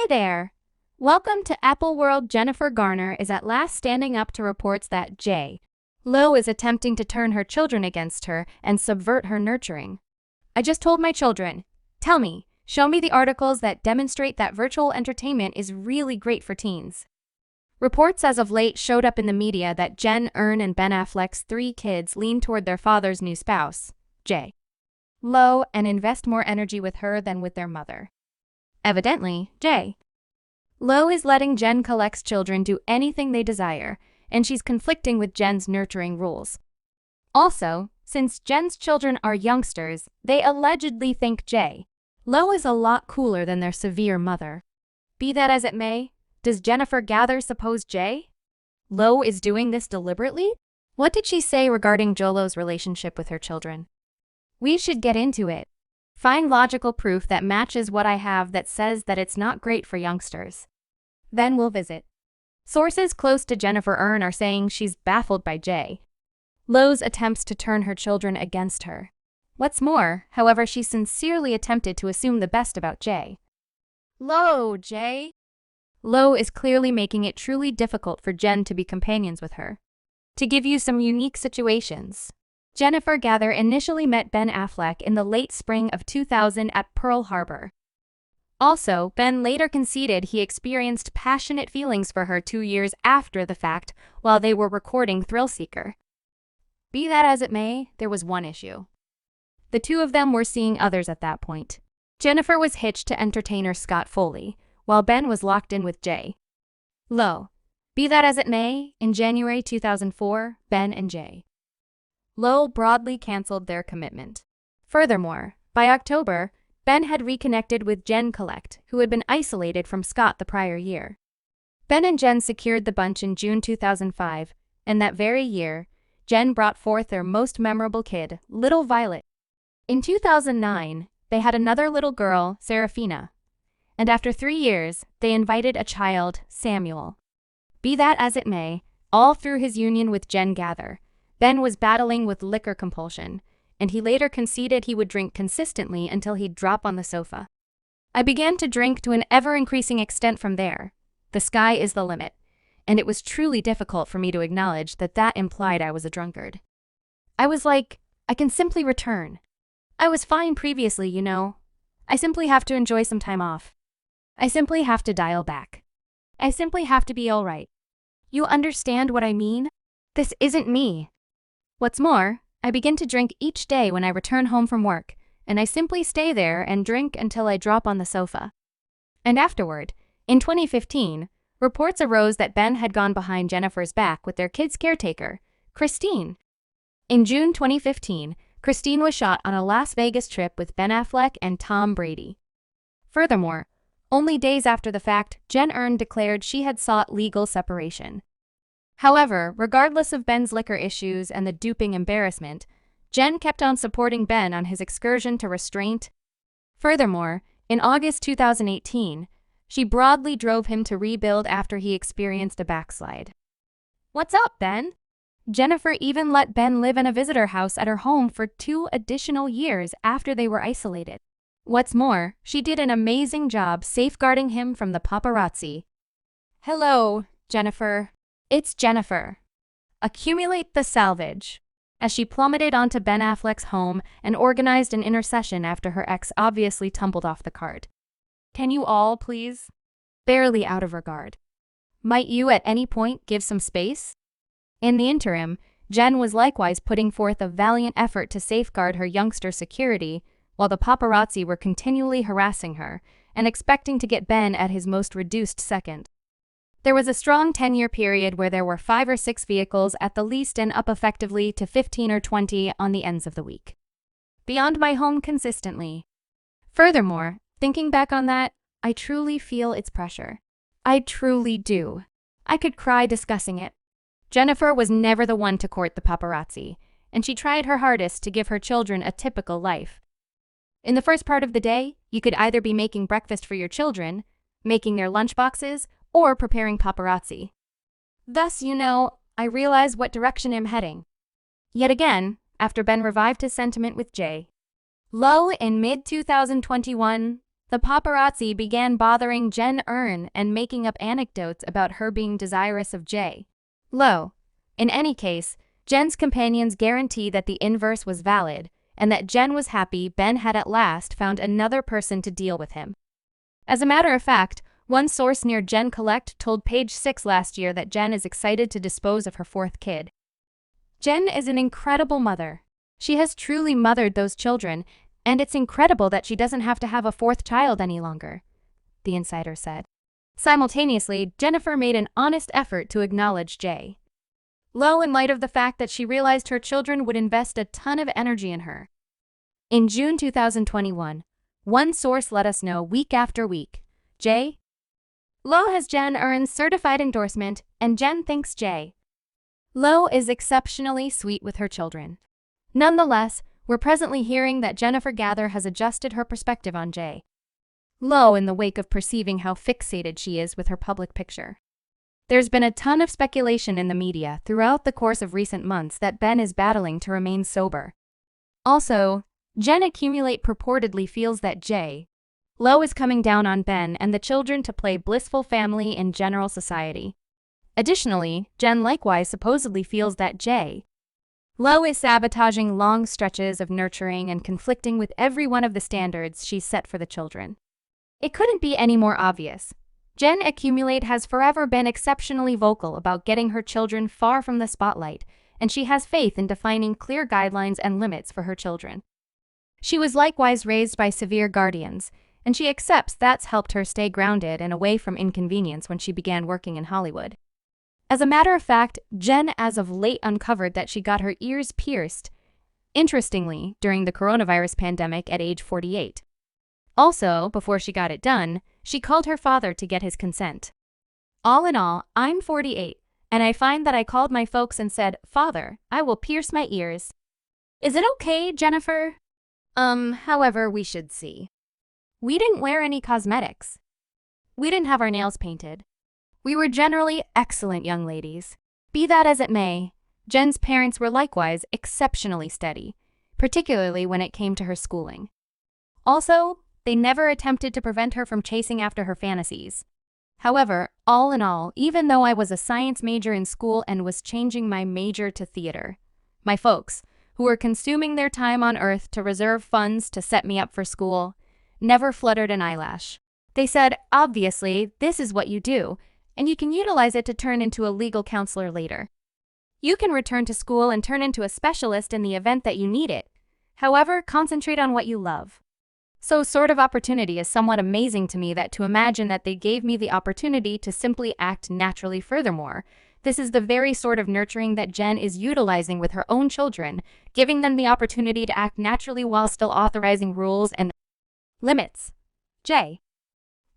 there! Welcome to Apple World. Jennifer Garner is at last standing up to reports that J. Lo is attempting to turn her children against her and subvert her nurturing. I just told my children, tell me, show me the articles that demonstrate that virtual entertainment is really great for teens. Reports as of late showed up in the media that Jen Garner and Ben Affleck's 3 kids lean toward their father's new spouse, J. Lo, and invest more energy with her than with their mother. Evidently, J. Lo is letting Jen Garner's children do anything they desire, and she's conflicting with Jen's nurturing rules. Also, since Jen's children are youngsters, they allegedly think J. Lo is a lot cooler than their severe mother. Be that as it may, does Jennifer Garner suppose J. Lo is doing this deliberately? What did she say regarding Jolo's relationship with her children? We should get into it. Find logical proof that matches what I have that says that it's not great for youngsters. Then we'll visit. Sources close to Jennifer Garner are saying she's baffled by J. Lo's attempts to turn her children against her. What's more, however, she sincerely attempted to assume the best about J. J. Lo is clearly making it truly difficult for Jen to be companions with her. To give you some unique situations, Jennifer Garner initially met Ben Affleck in the late spring of 2000 at Pearl Harbor. Also, Ben later conceded he experienced passionate feelings for her 2 years after the fact while they were recording Thrill Seeker. Be that as it may, there was one issue. The two of them were seeing others at that point. Jennifer was hitched to entertainer Scott Foley, while Ben was locked in with J. Lo. Be that as it may, in January 2004, Ben and J. Lo broadly canceled their commitment. Furthermore, by October, Ben had reconnected with Jen Garner, who had been isolated from Scott the prior year. Ben and Jen secured the bunch in June 2005, and that very year, Jen brought forth their most memorable kid, little Violet. In 2009, they had another little girl, Serafina. And after 3 years, they invited a child, Samuel. Be that as it may, all through his union with Jen Garner, Ben was battling with liquor compulsion, and he later conceded he would drink consistently until he'd drop on the sofa. I began to drink to an ever-increasing extent from there. The sky is the limit, and it was truly difficult for me to acknowledge that that implied I was a drunkard. I was like, I can simply return. I was fine previously, you know. I simply have to enjoy some time off. I simply have to dial back. I simply have to be all right. You understand what I mean? This isn't me. What's more, I begin to drink each day when I return home from work, and I simply stay there and drink until I drop on the sofa. And afterward, in 2015, reports arose that Ben had gone behind Jennifer's back with their kid's caretaker, Christine. In June 2015, Christine was shot on a Las Vegas trip with Ben Affleck and Tom Brady. Furthermore, only days after the fact, Jen Garner declared she had sought legal separation. However, regardless of Ben's liquor issues and the duping embarrassment, Jen kept on supporting Ben on his excursion to restraint. Furthermore, in August 2018, she broadly drove him to rebuild after he experienced a backslide. What's up, Ben? Jennifer even let Ben live in a visitor house at her home for 2 additional years after they were isolated. What's more, she did an amazing job safeguarding him from the paparazzi. Hello, Jennifer. It's Jennifer. Accumulate the salvage. As she plummeted onto Ben Affleck's home and organized an intercession after her ex obviously tumbled off the cart. Can you all, please? Barely out of regard. Might you at any point give some space? In the interim, Jen was likewise putting forth a valiant effort to safeguard her youngster security, while the paparazzi were continually harassing her and expecting to get Ben at his most reduced second. There was a strong 10-year period where there were 5 or 6 vehicles at the least and up effectively to 15 or 20 on the ends of the week. Beyond my home consistently. Furthermore, thinking back on that, I truly feel its pressure. I truly do. I could cry discussing it. Jennifer was never the one to court the paparazzi, and she tried her hardest to give her children a typical life. In the first part of the day, you could either be making breakfast for your children, making their lunchboxes, or preparing paparazzi. Thus, I realize what direction I'm heading. Yet again, after Ben revived his sentiment with J. Lo in mid-2021, The paparazzi began bothering Jen and making up anecdotes about her being desirous of Lo. In any case, Jen's companions guarantee that the inverse was valid, and that Jen was happy Ben had at last found another person to deal with him. As a matter of fact, one source near Jen Collect told Page 6 last year that Jen is excited to dispose of her fourth kid. Jen is an incredible mother. She has truly mothered those children, and it's incredible that she doesn't have to have a fourth child any longer, the insider said. Simultaneously, Jennifer made an honest effort to acknowledge Lo in light of the fact that she realized her children would invest a ton of energy in her. In June 2021, one source let us know week after week, Lo has Jen's certified endorsement, and Jen thinks Lo is exceptionally sweet with her children. Nonetheless, we're presently hearing that Jennifer Garner has adjusted her perspective on Lo in the wake of perceiving how fixated she is with her public picture. There's been a ton of speculation in the media throughout the course of recent months that Ben is battling to remain sober. Also, Jen purportedly feels that Lo is coming down on Ben and the children to play blissful family in general society. Additionally, Jen likewise supposedly feels that Lo is sabotaging long stretches of nurturing and conflicting with every one of the standards she's set for the children. It couldn't be any more obvious. Jen has forever been exceptionally vocal about getting her children far from the spotlight, and she has faith in defining clear guidelines and limits for her children. She was likewise raised by severe guardians, and she accepts that's helped her stay grounded and away from inconvenience when she began working in Hollywood. As a matter of fact, Jen as of late uncovered that she got her ears pierced, interestingly, during the coronavirus pandemic at age 48. Also, before she got it done, she called her father to get his consent. All in all, I'm 48, and I find that I called my folks and said, "Father, I will pierce my ears." Is it okay, Jennifer? However, we should see. We didn't wear any cosmetics. We didn't have our nails painted. We were generally excellent young ladies. Be that as it may, Jen's parents were likewise exceptionally steady, particularly when it came to her schooling. Also, they never attempted to prevent her from chasing after her fantasies. However, all in all, even though I was a science major in school and was changing my major to theater, my folks, who were consuming their time on Earth to reserve funds to set me up for school, never fluttered an eyelash. They said, obviously, this is what you do, and you can utilize it to turn into a legal counselor later. You can return to school and turn into a specialist in the event that you need it. However, concentrate on what you love. So sort of opportunity is somewhat amazing to me that to imagine that they gave me the opportunity to simply act naturally. Furthermore, this is the very sort of nurturing that Jen is utilizing with her own children, giving them the opportunity to act naturally while still authorizing rules and limits.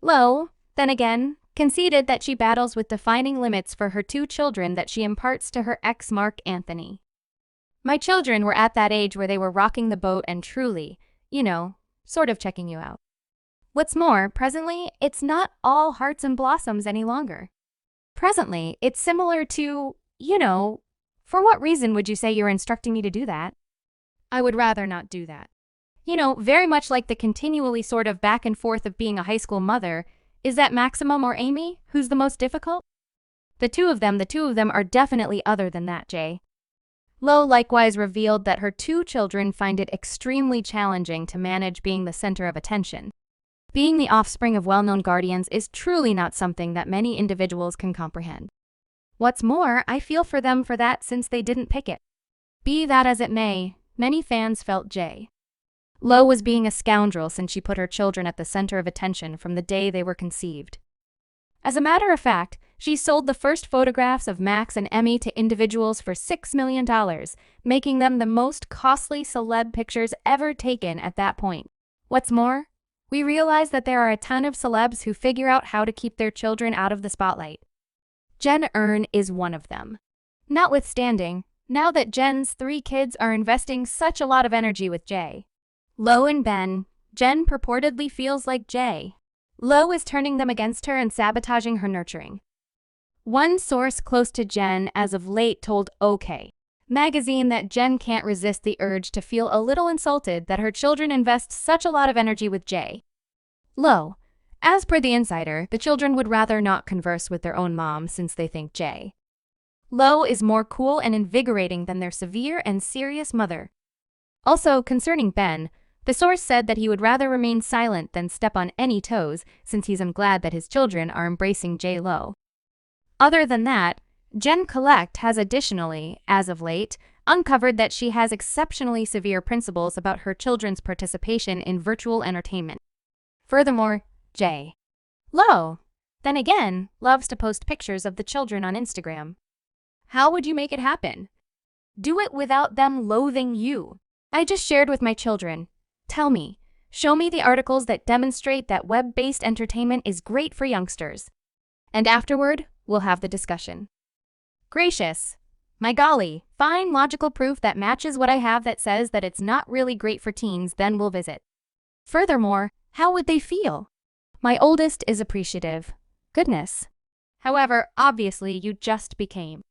Lo, then again, conceded that she battles with defining limits for her two children that she imparts to her ex Mark Anthony. My children were at that age where they were rocking the boat and truly, sort of checking you out. What's more, presently, it's not all hearts and blossoms any longer. Presently, it's similar to, for what reason would you say you're instructing me to do that? I would rather not do that. Very much like the continually sort of back and forth of being a high school mother. Is that Maximum or Amy? Who's the most difficult? The two of them are definitely other than that, Lo likewise revealed that her two children find it extremely challenging to manage being the center of attention. Being the offspring of well-known guardians is truly not something that many individuals can comprehend. What's more, I feel for them for that since they didn't pick it. Be that as it may, many fans felt Lo was being a scoundrel since she put her children at the center of attention from the day they were conceived. As a matter of fact, she sold the first photographs of Max and Emmy to individuals for $6 million, making them the most costly celeb pictures ever taken at that point. What's more, we realize that there are a ton of celebs who figure out how to keep their children out of the spotlight. Jen is one of them. Notwithstanding, now that Jen's 3 kids are investing such a lot of energy with Lo and Ben, Jen purportedly feels like Lo is turning them against her and sabotaging her nurturing. One source close to Jen as of late told OK magazine that Jen can't resist the urge to feel a little insulted that her children invest such a lot of energy with Low. As per the insider, the children would rather not converse with their own mom since they think J. Low is more cool and invigorating than their severe and serious mother. Also, concerning Ben, the source said that he would rather remain silent than step on any toes since he's glad that his children are embracing J. Lo. Other than that, Jen Collect has additionally, as of late, uncovered that she has exceptionally severe principles about her children's participation in virtual entertainment. Furthermore, J. Lo, then again, loves to post pictures of the children on Instagram. How would you make it happen? Do it without them loathing you. I just shared with my children. Tell me, show me the articles that demonstrate that web-based entertainment is great for youngsters. And afterward, we'll have the discussion. Gracious. My golly, find logical proof that matches what I have that says that it's not really great for teens, then we'll visit. Furthermore, how would they feel? My oldest is appreciative. Goodness. However, obviously you just became.